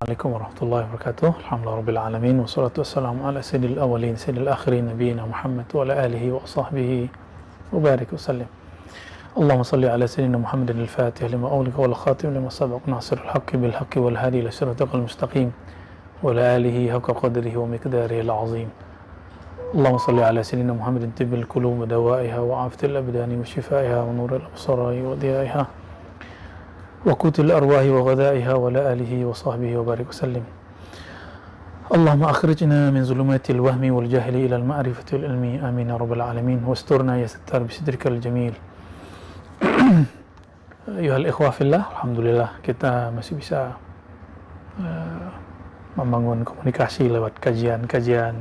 Assalamualaikum warahmatullahi wabarakatuh. Alhamdulillah rabbil alamin wassalatu wassalamu ala sayyidil awwalin sayyidil akhirin nabiyina Muhammad wa ala alihi wa sahbihi wa barik wa sallim. Allahumma salli ala sayyidina Muhammadin al-Fatih lima awlika wal khatim lima sabaq nasirul haqqi bil haqqi wal hadi ila siratal mustaqim wa ala alihi haqqa qadrihi wa miqdarihi al-azim. Allahumma salli ala sayyidina Muhammadin tibbil qulub wa dawaiha wa afiyatil abdani wa shifaiha wa nuril absari wa diyaiha وقوت الأرواح وغذائها ولا آله وصحبه وبارك وسلم. اللهم أخرجنا من ظلمات الوهم والجهل إلى المعرفة والعلم آمين يا رب العالمين واسترنا يا ستار بسترك الجميل. أيها الإخوة في الله, alhamdulillah kita masih bisa membangun komunikasi lewat kajian-kajian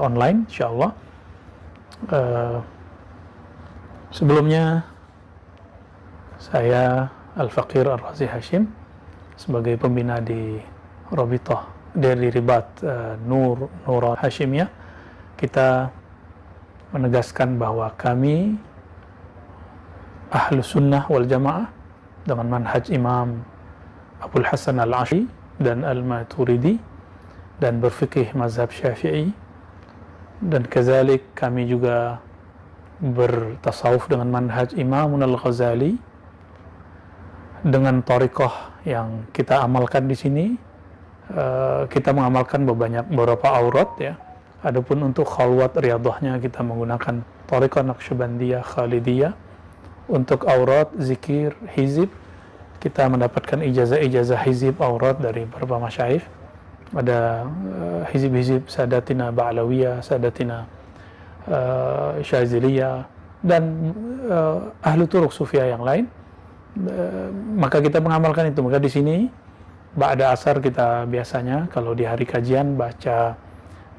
online insyaallah. Sebelumnya saya Al-Faqir Ar-Razi Hashim sebagai pembina di Rabithah dari Ribat Nur Hashimiyah, kita menegaskan bahwa kami Ahlus Sunnah wal Jamaah dengan manhaj Imam Abul Hasan Al-Ash'ari dan Al-Maturidi dan berfikih mazhab Syafi'i, dan kezalik kami juga bertasawuf dengan manhaj Imam Al-Ghazali dengan thariqah yang kita amalkan di sini. Kita mengamalkan beberapa aurat ya. Adapun untuk khalwat riyadhahnya kita menggunakan thariqah Naqsyabandiyah Khalidiyah. Untuk aurat, zikir, hizib kita mendapatkan ijazah hizib aurat dari beberapa masyayikh. Ada hizib-hizib Sadatina Ba'lawiyah, Sadatina Syaziliyah dan ahlu turuq sufiyah yang lain. Maka kita mengamalkan itu. Maka di sini ba'da asar kita biasanya kalau di hari kajian baca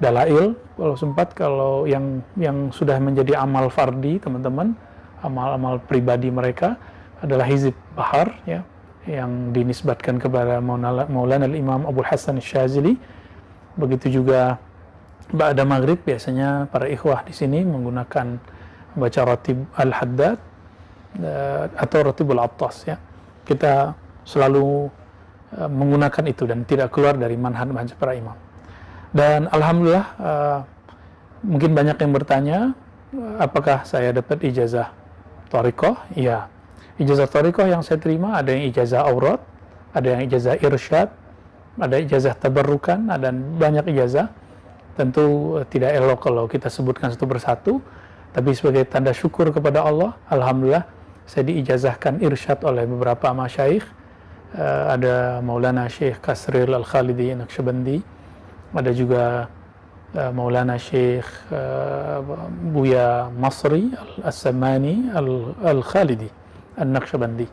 dalail kalau sempat. Kalau yang sudah menjadi amal fardi teman-teman, amal-amal pribadi mereka adalah hizib bahar ya, yang dinisbatkan kepada Maulana al-Imam Abul Hasan Syazili. Begitu juga ba'da maghrib biasanya para ikhwah di sini menggunakan baca ratib al-Haddad atau ratibul Attas ya. Kita selalu menggunakan itu dan tidak keluar dari manhaj para imam. Dan alhamdulillah mungkin banyak yang bertanya, apakah saya dapat ijazah thariqah? Iya. Ijazah thariqah yang saya terima ada yang ijazah aurat, ada yang ijazah irsyad, ada ijazah tabarrukan, dan banyak ijazah. Tentu tidak elok kalau kita sebutkan satu persatu, tapi sebagai tanda syukur kepada Allah, alhamdulillah saya diijazahkan irsyad oleh beberapa masyayikh. Ada Maulana Syekh Kasril Al-Khalidi Naqsyabandi, ada juga Maulana Syekh Buya Masri As-Samani Al-Khalidi An-Naqsyabandi,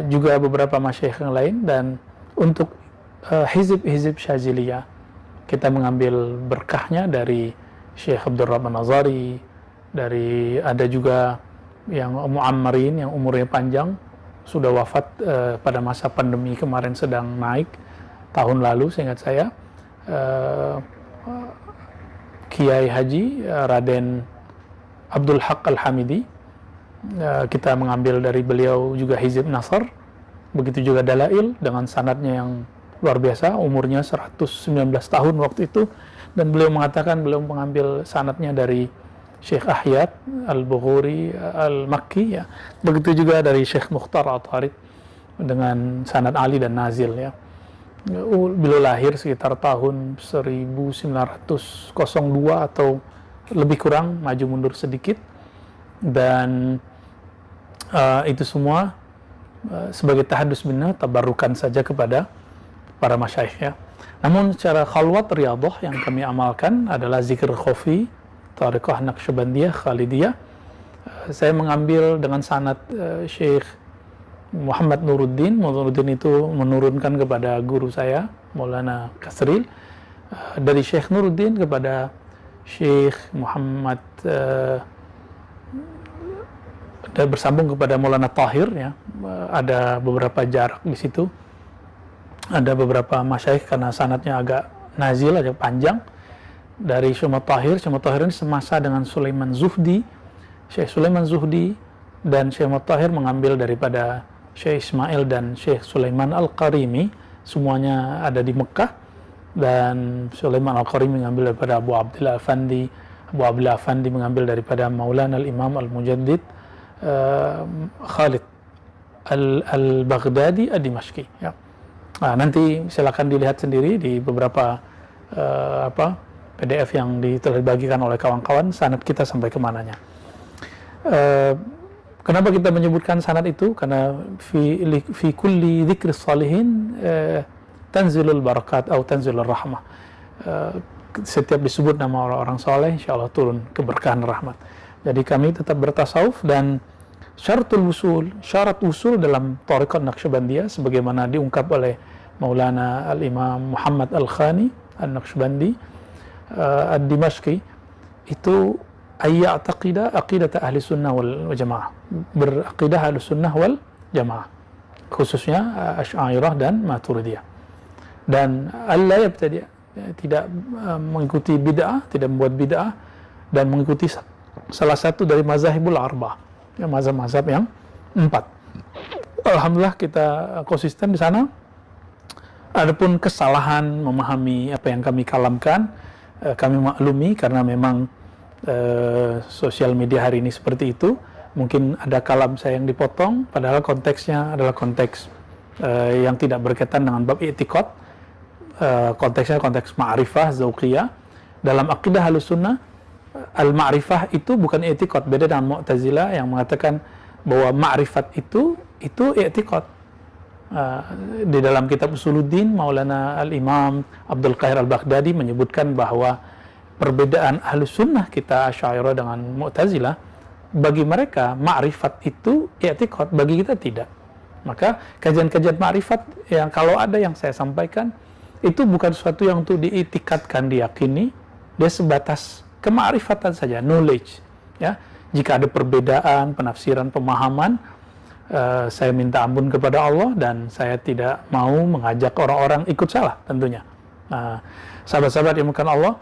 juga beberapa masyayikh yang lain. Dan untuk hizib Syaziliyah kita mengambil berkahnya dari Syekh Abdul Rahman Nazari, dari ada juga yang Muammarin yang umurnya panjang, sudah wafat pada masa pandemi kemarin, sedang naik tahun lalu seingat saya, Kiai Haji Raden Abdul Haq Al-Hamidi. Kita mengambil dari beliau juga hizib Nasr, begitu juga dalail dengan sanadnya yang luar biasa, umurnya 119 tahun waktu itu, dan beliau mengatakan beliau mengambil sanadnya dari Syekh Ahyad Al-Bukhari Al-Makki ya. Begitu juga dari Syekh Mukhtar At-Tarid dengan sanad Ali dan Nazil ya. Beliau lahir sekitar tahun 1902 atau lebih kurang, maju mundur sedikit. Dan itu semua sebagai tahadus binnah, tabarrukan saja kepada para masyayikh ya. Namun secara khalwat riyadhah yang kami amalkan adalah zikir khafi thariqah Naqsyabandiyah Khalidiyah. Saya mengambil dengan sanad Syekh Muhammad Nuruddin. Nuruddin itu menurunkan kepada guru saya Maulana Kasril, dari Syekh Nuruddin kepada Syekh Muhammad, dan bersambung kepada Maulana Tahir ya. Ada beberapa jarak di situ, ada beberapa masyayikh karena sanadnya agak nazil, agak panjang. Dari Syekh Tahir ini semasa dengan Sulaiman Zuhdi. Syekh Sulaiman Zuhdi dan Syekh Tahir mengambil daripada Syekh Ismail dan Syekh Sulaiman Al-Qarimi, semuanya ada di Mekah, dan Sulaiman Al-Qarimi mengambil daripada Abu Abdullah Afandi, Abu Abdullah Afandi mengambil daripada Maulana Al-Imam Al-Mujaddid Khalid Al-Baghdadi Ad-Dimashqi, ya. Nah, nanti silakan dilihat sendiri di beberapa PDF yang telah dibagikan oleh kawan-kawan, sanad kita sampai kemananya. Kenapa kita menyebutkan sanad itu? Karena fi kulli dzikri salihin tanzilul barakat atau tanzilur rahmah. Setiap disebut nama orang-orang soleh, insyaallah turun keberkahan rahmat. Jadi kami tetap bertasawuf, dan syarat usul dalam Thariqat Naqsyabandiyah sebagaimana diungkap oleh Maulana Al-Imam Muhammad Al-Khani An-Naqsyabandi Ad-Dimashqi, itu ayya'taqida aqidata ahli sunnah wal jamaah, beraqidah ahli sunnah wal jamaah, khususnya Asy'ariyah dan Maturidiyah, dan alla yabtadi', tidak mengikuti bid'ah, tidak membuat bid'ah, dan mengikuti salah satu dari mazhabul arba'ah, ya, mazhab-mazhab yang 4. Alhamdulillah kita konsisten di sana. Adapun kesalahan memahami apa yang kami kalamkan, kami maklumi karena memang sosial media hari ini seperti itu. Mungkin ada kalam saya yang dipotong, padahal konteksnya adalah konteks yang tidak berkaitan dengan bab i'tiqad. Konteksnya konteks ma'rifah, zauqiyah. Dalam akidah Ahlussunnah, al-ma'rifah itu bukan i'tiqad, beda dengan Mu'tazilah yang mengatakan bahwa ma'rifat itu i'tiqad. Di dalam kitab Usuluddin, Maulana Al-Imam Abdul Qahir Al-Baghdadi menyebutkan bahwa perbedaan Ahlussunnah kita Asy'ariyah dengan Mu'tazilah, bagi mereka ma'rifat itu i'tiqad, bagi kita tidak. Maka kajian-kajian ma'rifat yang kalau ada yang saya sampaikan itu bukan sesuatu yang untuk diitikadkan, diyakini, dia sebatas kema'rifatan saja, knowledge, ya. Jika ada perbedaan penafsiran, pemahaman, saya minta ampun kepada Allah, dan saya tidak mau mengajak orang-orang ikut salah tentunya. Sahabat-sahabat yang dimuliakan Allah,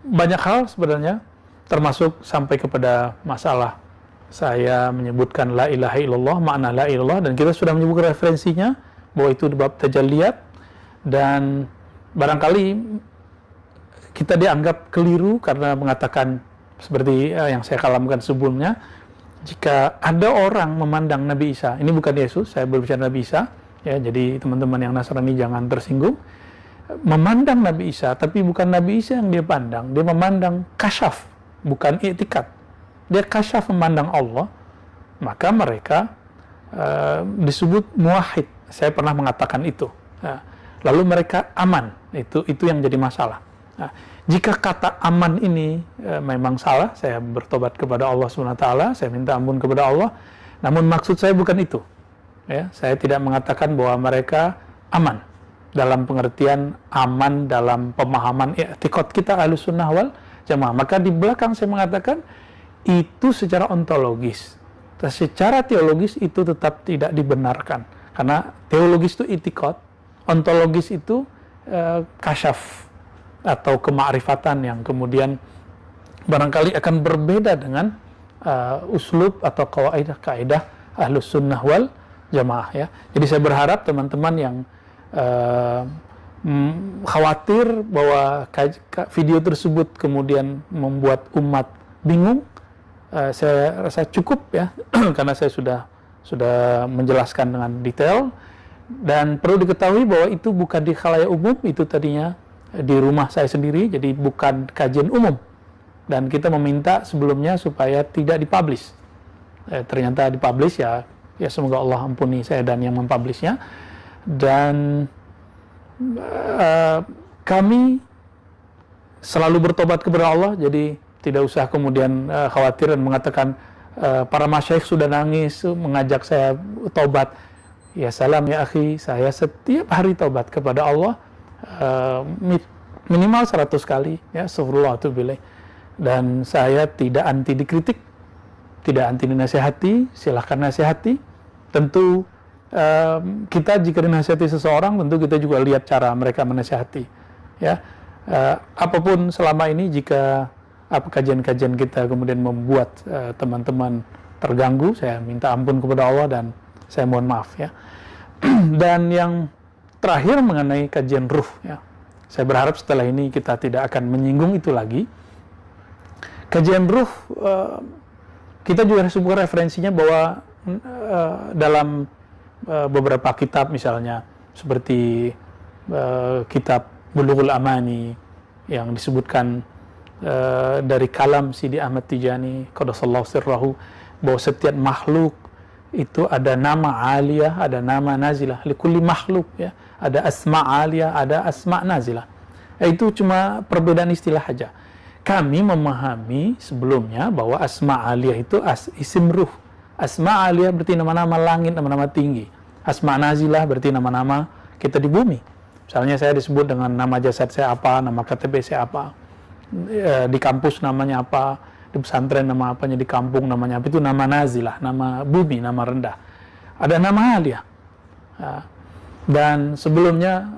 banyak hal sebenarnya, termasuk sampai kepada masalah saya menyebutkan la ilaha illallah, makna la ilaha illallah, dan kita sudah menyebutkan referensinya bahwa itu di bab tajalliyat, dan barangkali kita dianggap keliru karena mengatakan seperti yang saya kalamkan sebelumnya, jika ada orang memandang Nabi Isa, ini bukan Yesus, saya berbicara Nabi Isa, ya, jadi teman-teman yang Nasrani jangan tersinggung, memandang Nabi Isa, tapi bukan Nabi Isa yang dia pandang, dia memandang kasyaf, bukan i'tikad, dia kasyaf memandang Allah, maka mereka disebut muwahhid. Saya pernah mengatakan itu. Lalu mereka aman, itu yang jadi masalah. Jika kata aman ini memang salah, saya bertobat kepada Allah SWT, saya minta ampun kepada Allah. Namun maksud saya bukan itu. Ya, saya tidak mengatakan bahwa mereka aman dalam pengertian aman dalam pemahaman i'tiqad kita Ahlussunnah wal Jamaah. Maka di belakang saya mengatakan itu secara ontologis. Secara teologis itu tetap tidak dibenarkan. Karena teologis itu i'tiqad, ontologis itu kasyaf atau kemakrifatan yang kemudian barangkali akan berbeda dengan uslub atau kaidah Ahlussunnah wal Jamaah, ya. Jadi saya berharap teman-teman yang khawatir bahwa video tersebut kemudian membuat umat bingung, saya rasa cukup, ya, karena saya sudah menjelaskan dengan detail, dan perlu diketahui bahwa itu bukan di khalayak umum, itu tadinya di rumah saya sendiri, jadi bukan kajian umum, dan kita meminta sebelumnya supaya tidak dipublish. Ternyata dipublish, ya semoga Allah ampuni saya dan yang mempublishnya. Dan kami selalu bertobat kepada Allah, jadi tidak usah kemudian khawatir dan mengatakan para masyayikh sudah nangis mengajak saya tobat. Ya salam ya akhi, saya setiap hari tobat kepada Allah minimal 100 kali, ya, astagfirullah atubillah. Dan saya tidak anti dikritik, tidak anti dinasihati, silahkan nasihati. Tentu kita jika dinasihati seseorang, tentu kita juga lihat cara mereka menasihati, ya. Apapun selama ini, jika kajian-kajian kita kemudian membuat teman-teman terganggu, saya minta ampun kepada Allah dan saya mohon maaf ya. Dan yang terakhir mengenai kajian ruh ya. Saya berharap setelah ini kita tidak akan menyinggung itu lagi. Kajian ruh kita juga sebutkan referensinya bahwa dalam beberapa kitab misalnya seperti kitab Bulughul Amani yang disebutkan dari kalam Sidi Ahmad Tijani qaddasallahu sirrahu, bahwa setiap makhluk itu ada nama aliyah, ada nama nazilah, likulli makhluk ya, ada asma aliyah, ada asma nazilah. Itu cuma perbedaan istilah saja. Kami memahami sebelumnya bahwa asma aliyah itu isim ruh. Asma aliyah berarti nama-nama langit, nama-nama tinggi. Asma nazilah berarti nama-nama kita di bumi. Misalnya saya disebut dengan nama jasad saya apa, nama KTP saya apa, di kampus namanya apa, di pesantren nama apanya, di kampung namanya apa, itu nama nazilah, nama bumi, nama rendah. Ada nama aliyah. Dan sebelumnya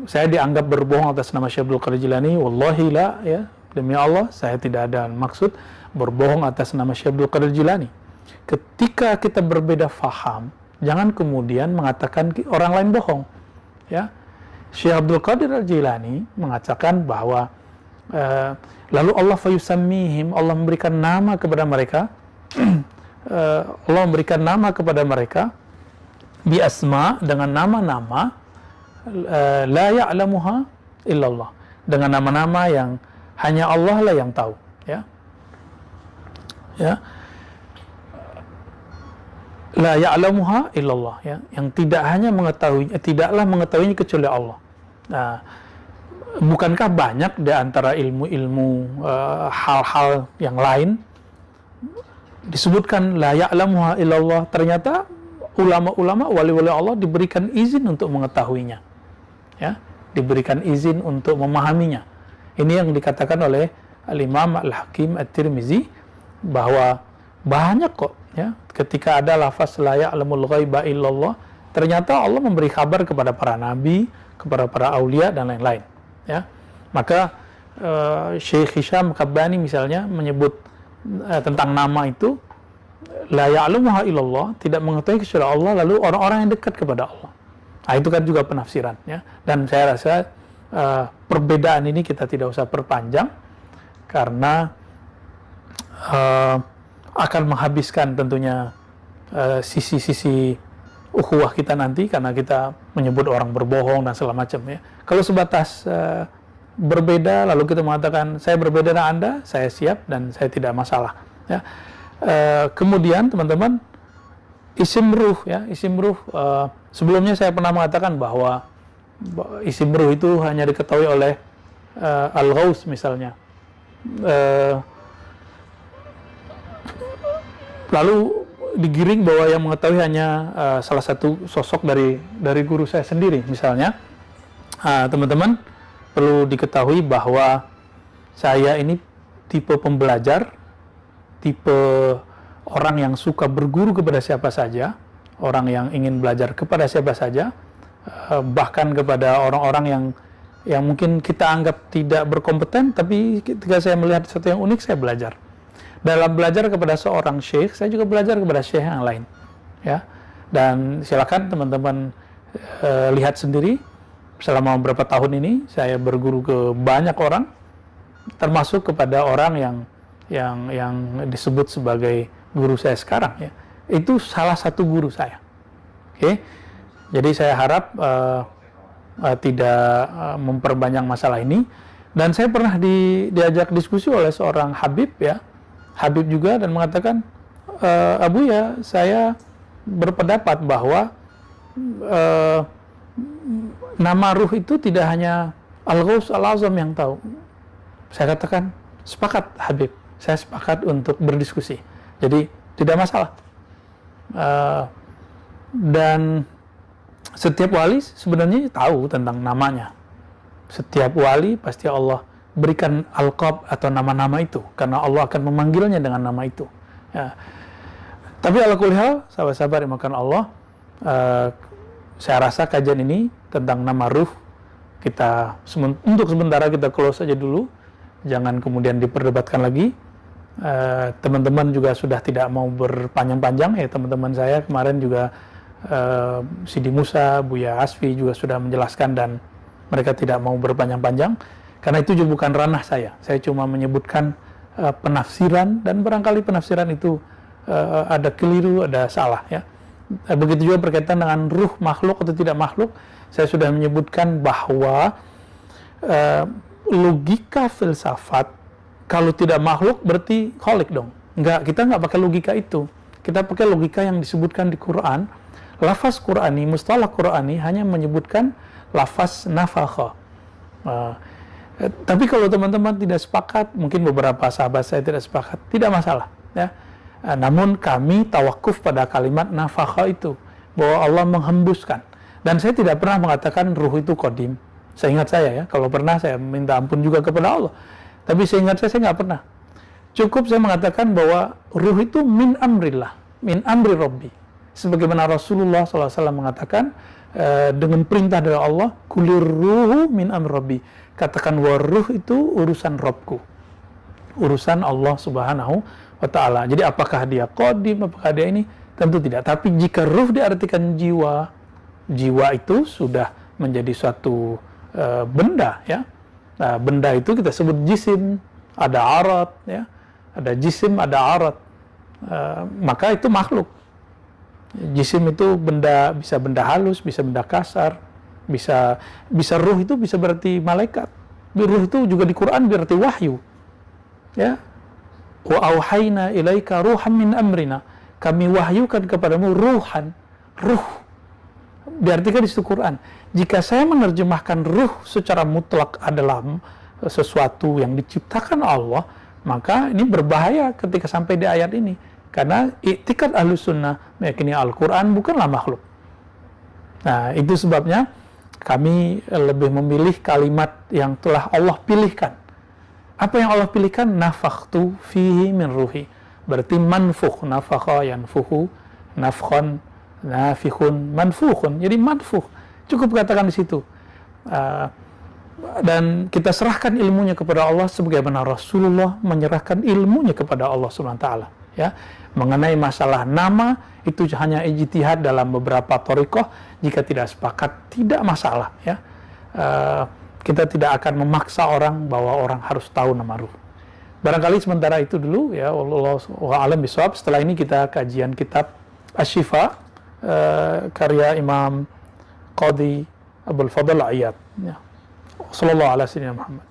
saya dianggap berbohong atas nama Syekh Abdul Qadir Jilani. Wallahi la ya, demi Allah saya tidak ada maksud berbohong atas nama Syekh Abdul Qadir Jilani. Ketika kita berbeda faham, jangan kemudian mengatakan orang lain bohong. Ya, Syekh Abdul Qadir Jilani mengatakan bahwa lalu Allah fayusammihim, Allah memberikan nama kepada mereka, Allah memberikan nama kepada mereka bi asma, dengan nama-nama la ya'lamuha illallah, dengan nama-nama yang hanya Allah lah yang tahu, ya. Ya. La ya'lamuha illallah, ya, yang tidak hanya mengetahui, tidaklah mengetahuinya kecuali Allah. Nah, bukankah banyak di antara ilmu-ilmu hal-hal yang lain disebutkan la ya'lamuha illallah, ternyata ulama-ulama, wali-wali Allah diberikan izin untuk mengetahuinya, ya, diberikan izin untuk memahaminya. Ini yang dikatakan oleh Al-Imam Al-Hakim At-Tirmizi, bahwa banyak kok, ya, ketika ada lafaz la ya'lamul ghaiba illallah, ternyata Allah memberi kabar kepada para nabi, kepada para aulia dan lain-lain, ya. Maka Syekh Hisham Qabbani misalnya menyebut tentang nama itu la ya'lamuha illallah, tidak mengetahui kecuali Allah, lalu orang-orang yang dekat kepada Allah. Nah, itu kan juga penafsiran, ya. Dan saya rasa perbedaan ini kita tidak usah perpanjang karena akan menghabiskan tentunya sisi-sisi ukhuwah kita nanti, karena kita menyebut orang berbohong dan segala macam, ya. Kalau sebatas berbeda lalu kita mengatakan saya berbeda dengan Anda, saya siap dan saya tidak masalah, ya. Kemudian teman-teman, isim ruh, ya, isim ruh, sebelumnya saya pernah mengatakan bahwa isim ruh itu hanya diketahui oleh Al-Ghaus misalnya. Lalu digiring bahwa yang mengetahui hanya salah satu sosok dari guru saya sendiri misalnya. Teman-teman perlu diketahui bahwa saya ini tipe pembelajar, tipe orang yang suka berguru kepada siapa saja, orang yang ingin belajar kepada siapa saja, bahkan kepada orang-orang yang mungkin kita anggap tidak berkompeten, tapi ketika saya melihat sesuatu yang unik, saya belajar. Dalam belajar kepada seorang syekh, saya juga belajar kepada syekh yang lain, ya. Dan silakan teman-teman lihat sendiri, selama beberapa tahun ini saya berguru ke banyak orang, termasuk kepada orang yang disebut sebagai guru saya sekarang, ya. Itu salah satu guru saya. Oke. Jadi saya harap tidak memperbanyak masalah ini. Dan saya pernah diajak diskusi oleh seorang Habib, ya, Habib juga, dan mengatakan, Abu, ya, saya berpendapat bahwa nama ruh itu tidak hanya Al-Ghaus Al-Azam yang tahu. Saya katakan, sepakat Habib, saya sepakat untuk berdiskusi. Jadi tidak masalah. Dan setiap wali sebenarnya tahu tentang namanya. Setiap wali pasti Allah berikan alqab atau nama-nama itu, karena Allah akan memanggilnya dengan nama itu, ya. Tapi ala kulli hal, sahabat-sahabat yang dimakan Allah, saya rasa kajian ini tentang nama ruh kita untuk sementara kita close saja dulu, jangan kemudian diperdebatkan lagi. Teman-teman juga sudah tidak mau berpanjang-panjang ya, teman-teman saya kemarin juga Sidi Musa, Buya Asfi juga sudah menjelaskan dan mereka tidak mau berpanjang-panjang karena itu juga bukan ranah saya. Saya cuma menyebutkan penafsiran dan barangkali penafsiran itu ada keliru, ada salah ya. Begitu juga berkaitan dengan ruh makhluk atau tidak makhluk, saya sudah menyebutkan bahwa logika filsafat kalau tidak makhluk berarti kholik dong. Enggak, kita nggak pakai logika itu. Kita pakai logika yang disebutkan di Quran. Lafaz Qurani, mustalah Qurani hanya menyebutkan lafaz nafakha. Tapi kalau teman-teman tidak sepakat, mungkin beberapa sahabat saya tidak sepakat, tidak masalah. Ya. Namun kami tawakuf pada kalimat nafakha itu, bahwa Allah menghembuskan. Dan saya tidak pernah mengatakan ruh itu qadim. Seingat saya ya, kalau pernah saya minta ampun juga kepada Allah. Tapi seingat saya nggak pernah. Cukup saya mengatakan bahwa ruh itu min amrillah, min amri Rabbi. Sebagaimana Rasulullah SAW mengatakan, dengan perintah dari Allah, kulir ruhu min amri Rabbi. Katakan bahwa ruh itu urusan Rabbku. Urusan Allah Subhanahu wa Ta'ala. Jadi apakah dia qadim, apakah dia ini? Tentu tidak. Tapi jika ruh diartikan jiwa, jiwa itu sudah menjadi suatu benda ya. Nah, benda itu kita sebut jisim, ada arat ya. Ada jisim, ada arat. Maka itu makhluk. Jisim itu benda, bisa benda halus, bisa benda kasar, bisa ruh itu bisa berarti malaikat. Ruh itu juga di Quran berarti wahyu. Ya. Wa auhayna ilaika ruham min amrina. Kami wahyukan kepadamu ruhan, ruh. Diartikan di situ Quran. Jika saya menerjemahkan ruh secara mutlak adalah sesuatu yang diciptakan Allah, maka ini berbahaya ketika sampai di ayat ini. Karena i'tikad Ahlus Sunnah meyakini Al-Quran bukanlah makhluk. Nah, itu sebabnya kami lebih memilih kalimat yang telah Allah pilihkan. Apa yang Allah pilihkan? Nafakhtu fihi min ruhi. Berarti manfukh, nafakha yanfuhu, nafkhon, nafikhun, manfukhun. Jadi manfukh. Cukup katakan di situ. Dan kita serahkan ilmunya kepada Allah sebagaimana Rasulullah menyerahkan ilmunya kepada Allah Subhanahu wa taala. Ya, mengenai masalah nama itu hanya ijtihad dalam beberapa thariqah, jika tidak sepakat tidak masalah ya. Kita tidak akan memaksa orang bahwa orang harus tahu nama ruh. Barangkali sementara itu dulu ya, wallahu a'lam bishawab. Setelah ini kita kajian kitab Asy-Syifa karya Imam Qadhi Abdul Fadl Iyad ya. Sallallahu alaihi wasallam Muhammad.